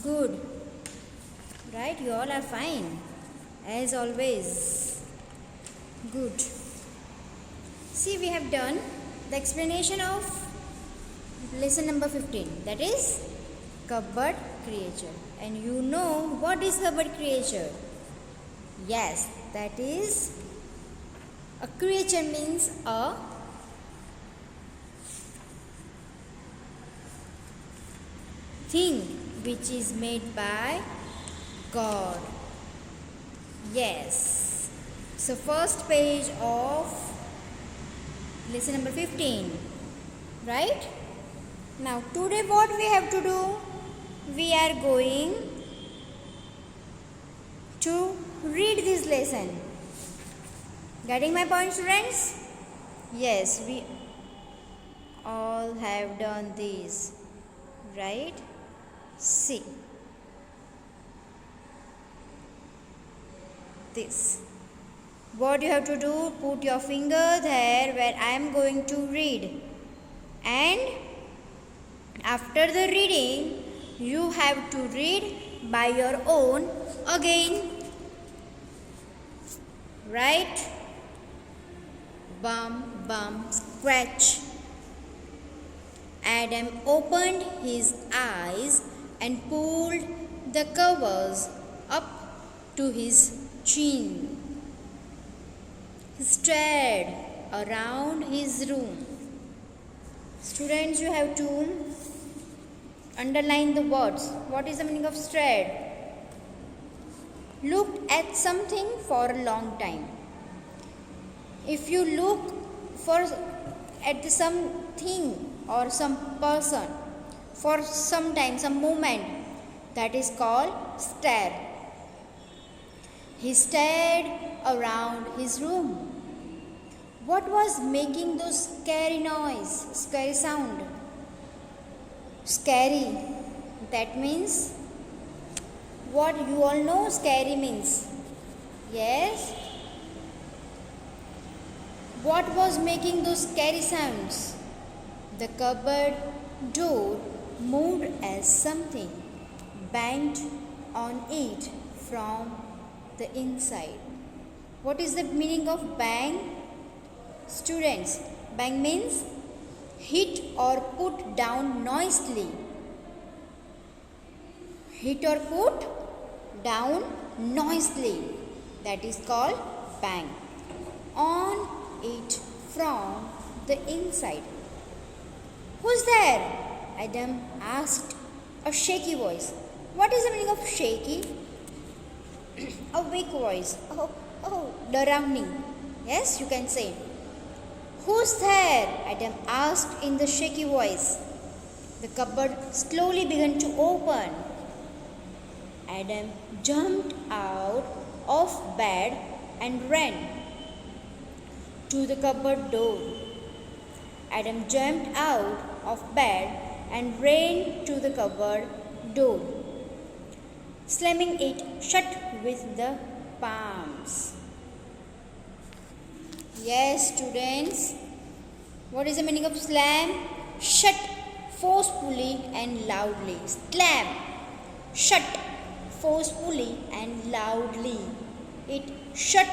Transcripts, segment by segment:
Good. Right? You all are fine. As always. Good. See, we have done the explanation of lesson number 15. That is cupboard creature. And you know what is cupboard creature? Yes, that is a creature means a thing which is made by God. Yes. So first page of lesson number 15. Right? Now today what we have to do? We are going to read this lesson. Getting my point, students? Yes, we all have done this. Right? See. This. What you have to do? Put your finger there where I am going to read. And after the reading, you have to read by your own again. Right? Bum, bum, scratch. Adam opened his eyes and pulled the covers up to his chin. He stared around his room. Students, you have to underline the words. What is the meaning of stared? Looked at something for a long time. If you look at something or some person for some time, some moment, that is called stare. He stared around his room. What was making those scary sound? Scary. That means what you all know scary means. Yes? What was making those scary sounds? The cupboard door moved as something banged on it from the inside. What is the meaning of bang? Students, bang means hit or put down noisily. Hit or put down noisily. That is called bang. On it from the inside. Who's there? Adam asked a shaky voice. What is the meaning of shaky? A weak voice. Drowning. Yes, you can say. Who's there? Adam asked in the shaky voice. The cupboard slowly began to open. Adam jumped out of bed and ran to the cupboard door. Adam jumped out of bed and ran to the cupboard door, slamming it shut with the palms. Yes, students. What is the meaning of slam? Shut forcefully and loudly. Slam. Shut forcefully and loudly. It shut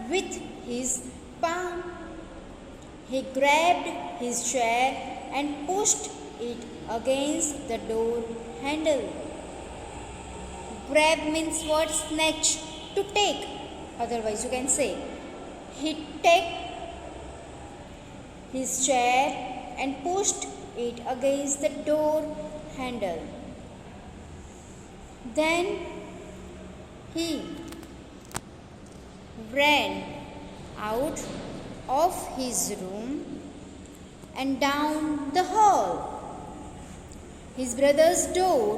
with his palm. He grabbed his chair and pushed it against the door handle. Grab means what? Snatch. To take. Otherwise you can say. He took his chair and pushed it against the door handle. Then he ran out of his room and down the hall. His brother's door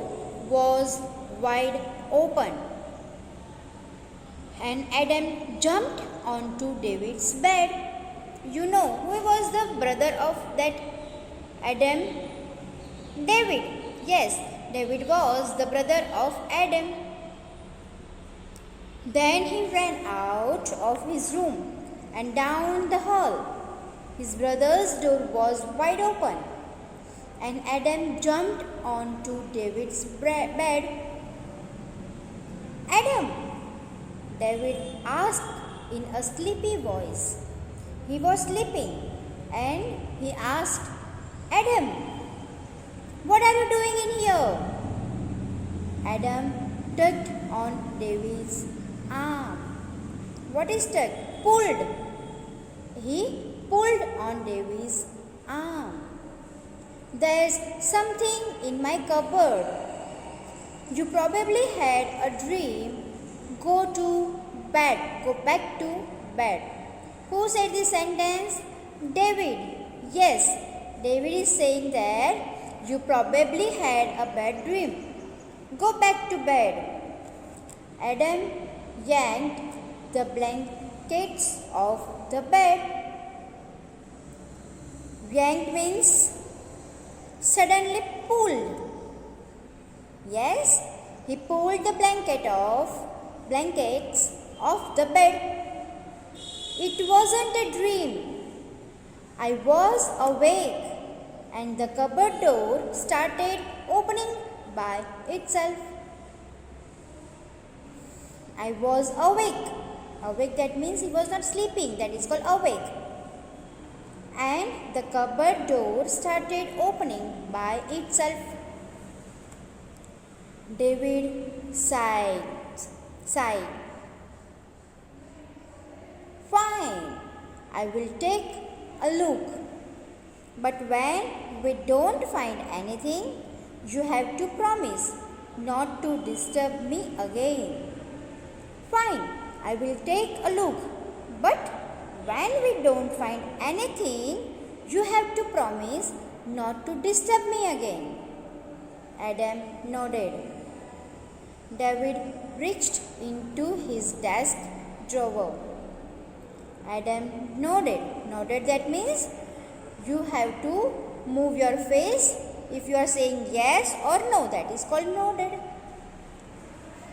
was wide open, and Adam jumped onto David's bed. You know who was the brother of that Adam? David. Yes, David was the brother of Adam. Then he ran out of his room and down the hall. His brother's door was wide open, and Adam jumped onto David's bed. Adam, David asked in a sleepy voice. He was sleeping and he asked, Adam, what are you doing in here? Adam tugged on David's arm. What is tug? Pulled. He pulled on David's arm. There's something in my cupboard. You probably had a dream. Go to bed. Go back to bed. Who said this sentence? David. Yes, David is saying that you probably had a bad dream. Go back to bed. Adam yanked the blankets off the bed. Yanked means suddenly pulled. Yes, he pulled the blankets off the bed. It wasn't a dream. I was awake and the cupboard door started opening by itself. I was awake. Awake, that means he was not sleeping. That is called awake. And the cupboard door started opening by itself. David sighed. Fine, I will take a look. But when we don't find anything, you have to promise not to disturb me again. Fine, I will take a look. But when we don't find anything, you have to promise not to disturb me again. Adam nodded. David reached into his desk drawer. Adam nodded. Nodded, that means you have to move your face if you are saying yes or no. That is called nodded.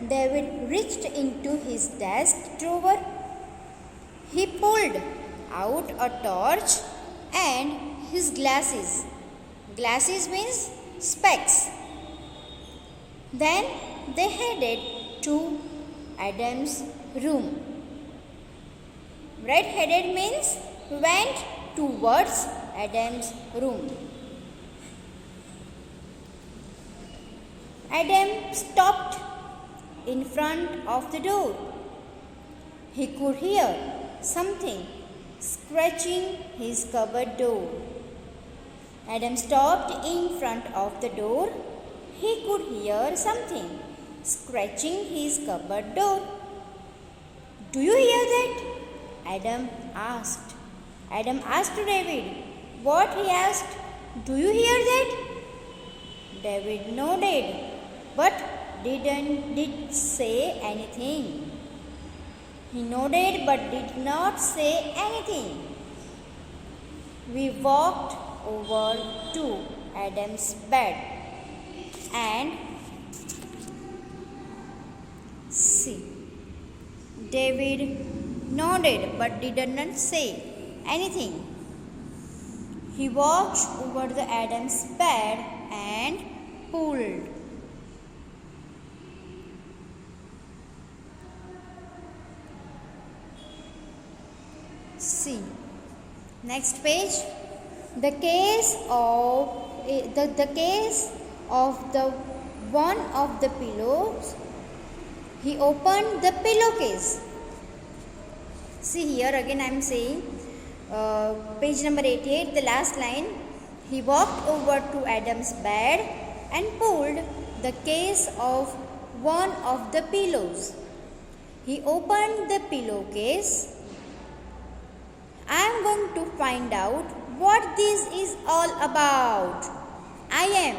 David reached into his desk drawer. He pulled out a torch and his glasses. Glasses means specs. Then they headed to Adam's room. Right, headed means went towards Adam's room. Adam stopped in front of the door. He could hear something scratching his cupboard door. Adam stopped in front of the door. He could hear something scratching his cupboard door. Do you hear that? Adam asked. Adam asked David. What? He asked. Do you hear that? David nodded, but didn't say anything. He nodded but did not say anything. We walked over to Adam's bed and see. David nodded but did not say anything. He walked over the Adam's bed and pulled. See. Next page. The case of the one of the pillows. He opened the pillowcase. See here again I am saying page number 88, the last line. He walked over to Adam's bed and pulled the case of one of the pillows. He opened the pillowcase. I am going to find out what this is all about. I am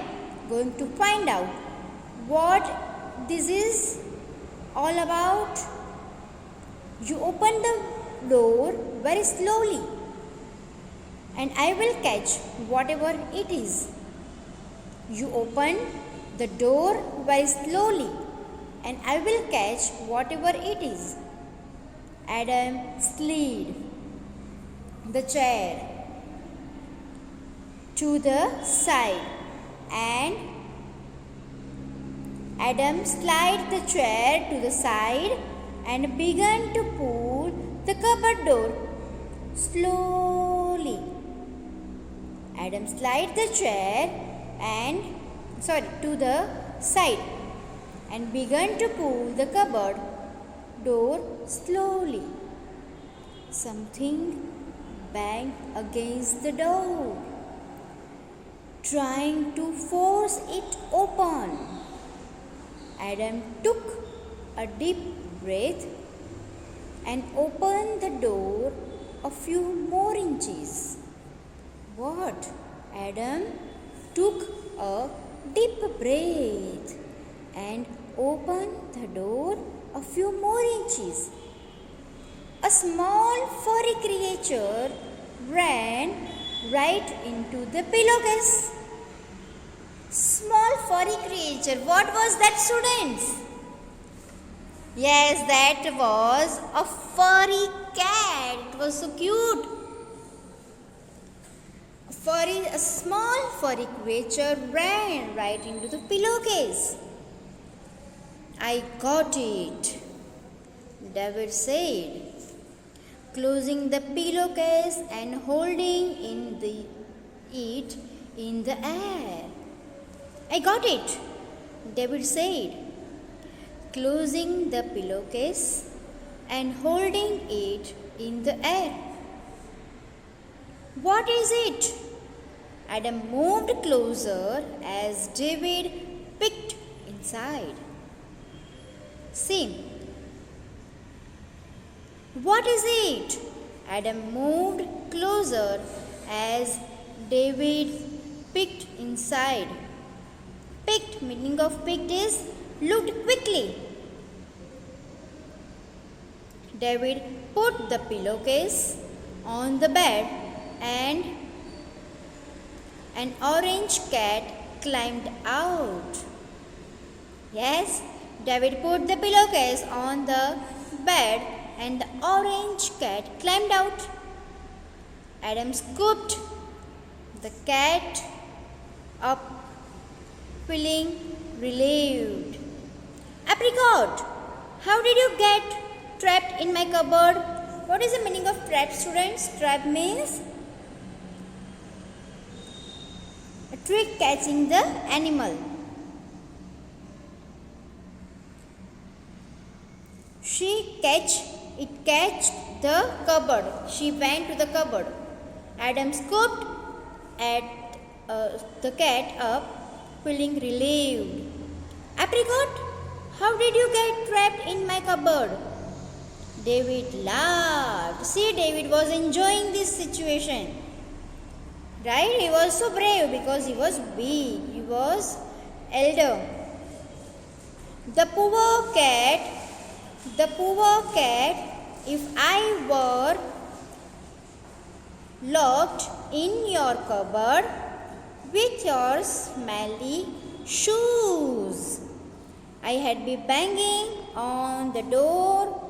going to find out what this is all about. You open the door very slowly and I will catch whatever it is. You open the door very slowly and I will catch whatever it is. Adam slid the chair to the side and Adam slid the chair to the side and began to pull the cupboard door slowly. Adam slid the chair to the side and began to pull the cupboard door slowly. Something banged against the door, trying to force it open. Adam took a deep breath and opened the door a few more inches. What? Adam took a deep breath and opened the door a few more inches. A small furry creature ran right into the pillowcase. Small furry creature. What was that, students? Yes, that was a furry cat. It was so cute. A small furry creature ran right into the pillowcase. I got it, David said, closing the pillowcase and holding it in the air. I got it, David said, closing the pillowcase and holding it in the air. What is it? Adam moved closer as David peeked inside. See. What is it? Adam moved closer as David peeked inside. Peeked, meaning of peeked is looked quickly. David put the pillowcase on the bed and an orange cat climbed out. Yes, David put the pillowcase on the bed and the orange cat climbed out. Adam scooped the cat up, feeling relieved. Apricot, how did you get trapped in my cupboard? What is the meaning of trap, students? Trap means a trick catching the animal. It catched the cupboard. She went to the cupboard. Adam scooped at the cat up, feeling relieved. Apricot, how did you get trapped in my cupboard? David laughed. See, David was enjoying this situation. Right? He was so brave because he was big. He was elder. The poor cat, if I were locked in your cupboard with your smelly shoes, I had be banging on the door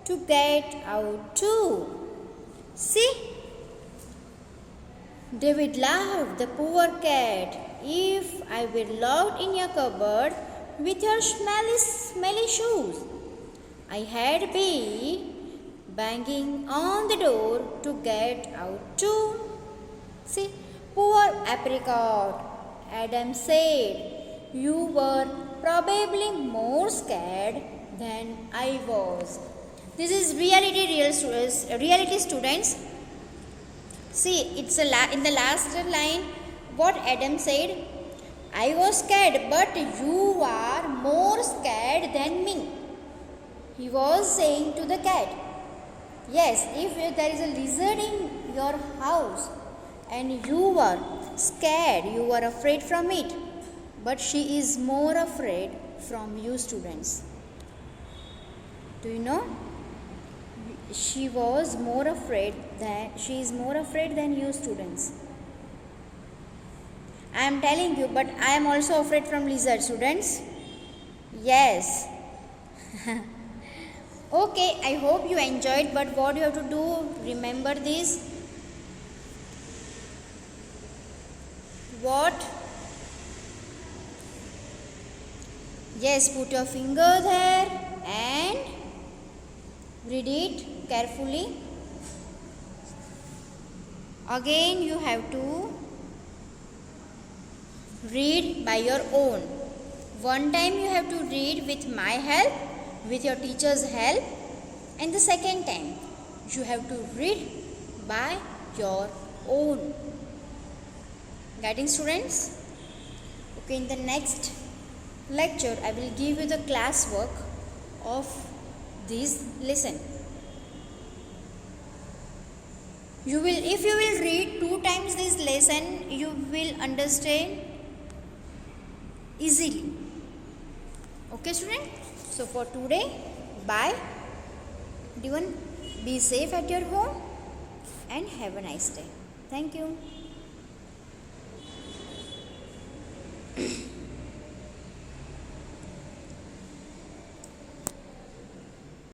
to get out too. See? David laughed. The poor cat. If I were locked in your cupboard with your smelly shoes, I had be banging on the door to get out too. See, poor apricot. Adam said, you were probably more scared than I was. This is reality students. See, it's in the last line, what Adam said, I was scared, but you are more scared than me. He was saying to the cat, yes, if there is a lizard in your house and you are scared, you are afraid from it, but she is more afraid from you, students. Do you know? She is more afraid than you, students. I am telling you, but I am also afraid from lizards, students. Yes. Okay, I hope you enjoyed, but what you have to do, remember this. What Yes, put your finger there and read it carefully. Again you have to read by your own. One time you have to read with my help, with your teacher's help, and the second time you have to read by your own. Getting, students? Okay, in the next lecture I will give you the classwork of this lesson. If you will read 2 times this lesson, you will understand easily. Okay, student? So for today, bye. Everyone, be safe at your home and have a nice day. Thank you.